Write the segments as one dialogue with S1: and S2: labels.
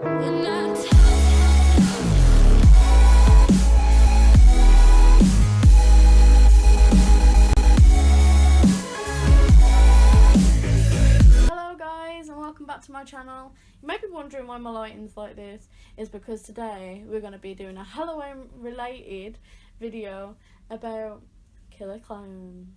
S1: Hello guys, and welcome back to my channel. You might be wondering why my lighting's like this. It's because today we're going to be doing a Halloween related video about killer clowns.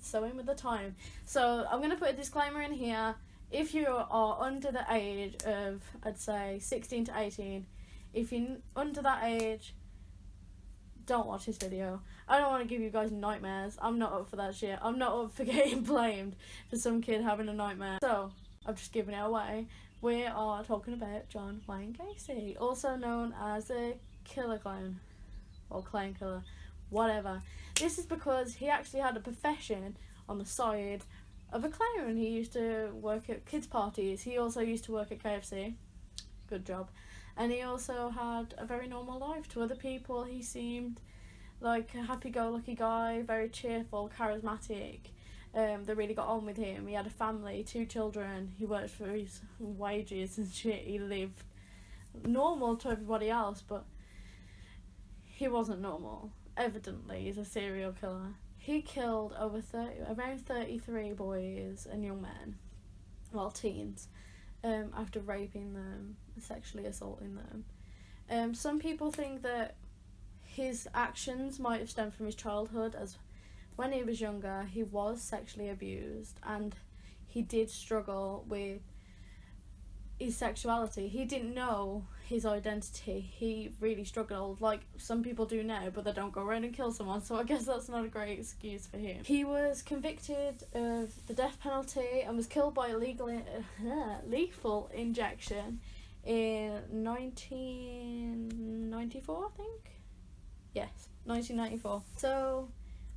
S1: So in with the time. So I'm going to put a disclaimer in here. If you are under the age of, I'd say 16 to 18, if you're under that age, don't watch this video. I don't want to give you guys nightmares. I'm not up for that shit. I'm not up for getting blamed for some kid having a nightmare. So, I've just given it away. We are talking about John Wayne Gacy, also known as a killer clown. Or clown killer. Whatever. This is because he actually had a profession on the side of a clown. He used to work at kids' parties. He also used to work at KFC. Good job. And he also had a very normal life. To other people, he seemed like a happy-go-lucky guy, very cheerful, charismatic. They really got on with him. He had a family, 2 children. He worked for his wages and shit. He lived normal to everybody else, but he wasn't normal. Evidently, he's a serial killer. He killed around 33 boys and young men, well, teens, after raping them, sexually assaulting them. Some people think that his actions might have stemmed from his childhood, as when he was younger he was sexually abused and he did struggle with his sexuality. He didn't know his identity. He really struggled, like some people do now, but they don't go around and kill someone, so I guess that's not a great excuse for him. He was convicted of the death penalty and was killed by a lethal injection in 1994, I think? Yes, 1994. So,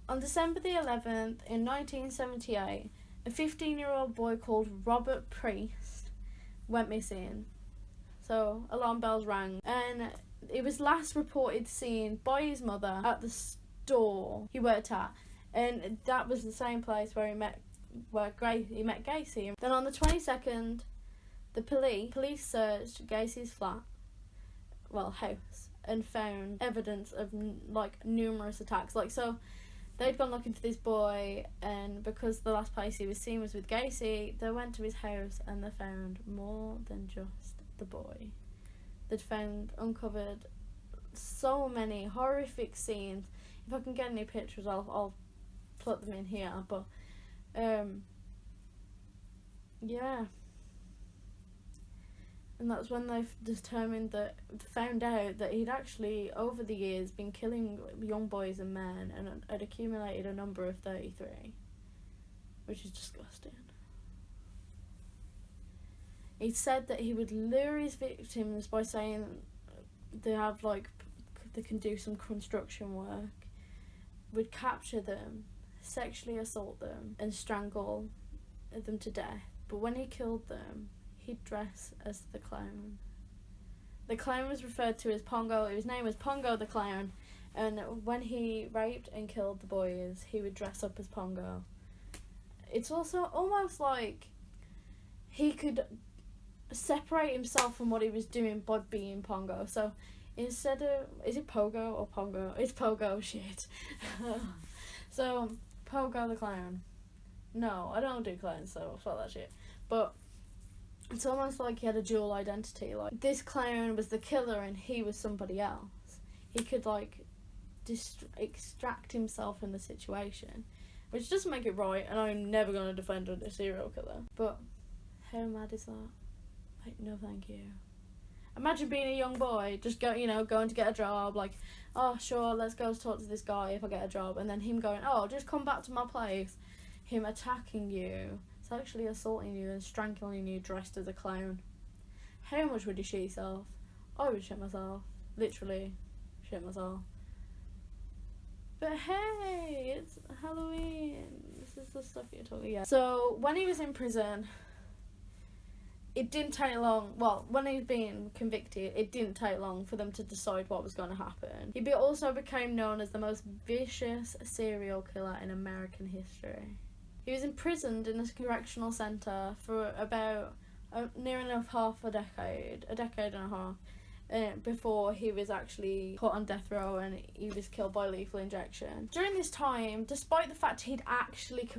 S1: on December the 11th in 1978, a 15-year-old boy called Robert Priest went missing. So, alarm bells rang, and it was last reported seen by his mother at the store he worked at, and that was the same place where he met Gacy. Then on the 22nd, the police searched Gacy's house, and found evidence of numerous attacks. So they'd gone looking for this boy, and because the last place he was seen was with Gacy, they went to his house and they found more than just the boy. They'd uncovered so many horrific scenes. If I can get any pictures, I'll put them in here. But yeah. And that's when they found out that he'd actually, over the years, been killing young boys and men, and had accumulated a number of 33, which is disgusting. He said that he would lure his victims by saying they can do some construction work, would capture them, sexually assault them, and strangle them to death. But when he killed them, he'd dress as the clown. The clown was referred to as Pongo. His name was Pongo the Clown, and when he raped and killed the boys, he would dress up as Pongo. It's also almost like he could separate himself from what he was doing by being Pongo. So instead of, is it Pogo or Pongo? It's Pogo, shit. So Pogo the Clown. No, I don't do clowns, so fuck that shit. But it's almost like he had a dual identity. Like, this clown was the killer and he was somebody else. He could extract himself in the situation, which doesn't make it right, and I'm never going to defend a serial killer. But how mad is that? Like, no thank you. Imagine being a young boy, just going to get a job, like, oh sure, let's go talk to this guy if I get a job, and then him going, oh, just come back to my place. Him attacking you, sexually assaulting you, and strangling you dressed as a clown. How much would you shit yourself? I would shit myself. Literally shit myself. But hey, it's Halloween. This is the stuff you're talking about. So, when he was in prison, it didn't take long, when he was being convicted, it didn't take long for them to decide what was going to happen. He also became known as the most vicious serial killer in American history. He was imprisoned in a correctional centre for about near enough half a decade and a half, before he was actually put on death row and he was killed by lethal injection. During this time, despite the fact he'd actually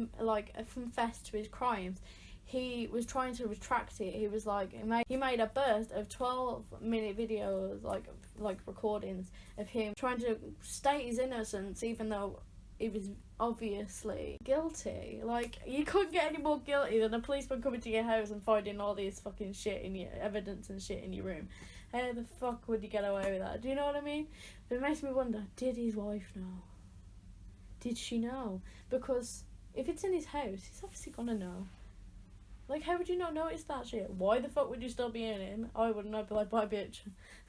S1: confessed to his crimes, he was trying to retract it. He was like, he made a burst of 12-minute videos, like recordings of him trying to state his innocence, even though he was obviously guilty. Like, you couldn't get any more guilty than a policeman coming to your house and finding all this fucking shit in your evidence and shit in your room. How the fuck would you get away with that? Do you know what I mean? But it makes me wonder, did his wife know? Did she know? Because if it's in his house, he's obviously gonna know. Like, how would you not notice that shit? Why the fuck would you still be in him? I wouldn't know, be like, bye bitch.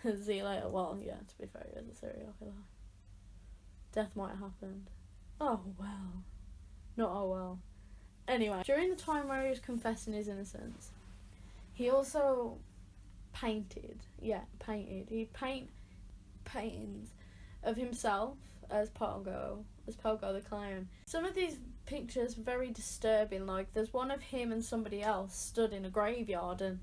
S1: See you later. Well, yeah, to be fair, he was a serial killer. Death might have happened. Oh well. Not oh well. Anyway, during the time where he was confessing his innocence, he also painted. He'd paint paintings of himself as Pogo the clown. Some of these pictures are very disturbing. Like, there's one of him and somebody else stood in a graveyard, and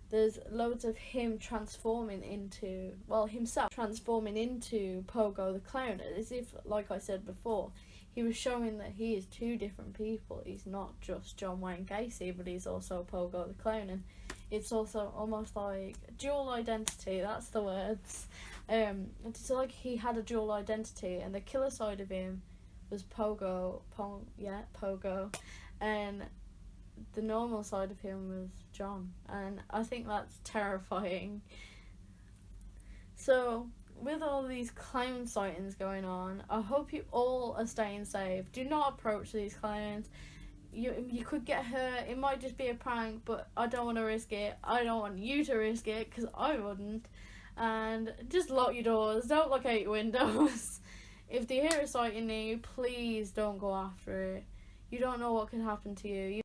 S1: there's loads of him transforming into, well, himself transforming into Pogo the clown, as if, like I said before, he was showing that he is two different people. He's not just John Wayne Gacy, but he's also Pogo the clown, and it's also almost like dual identity. That's the words. It's like he had a dual identity, and the killer side of him was Pogo, and the normal side of him was John, and I think that's terrifying. So, with all these clown sightings going on, I hope you all are staying safe. Do not approach these clowns. You could get hurt. It might just be a prank, but I don't want to risk it. I don't want you to risk it, because I wouldn't. And just lock your doors. Don't look out your windows. If they hear a sighting you, please don't go after it. You don't know what could happen to you.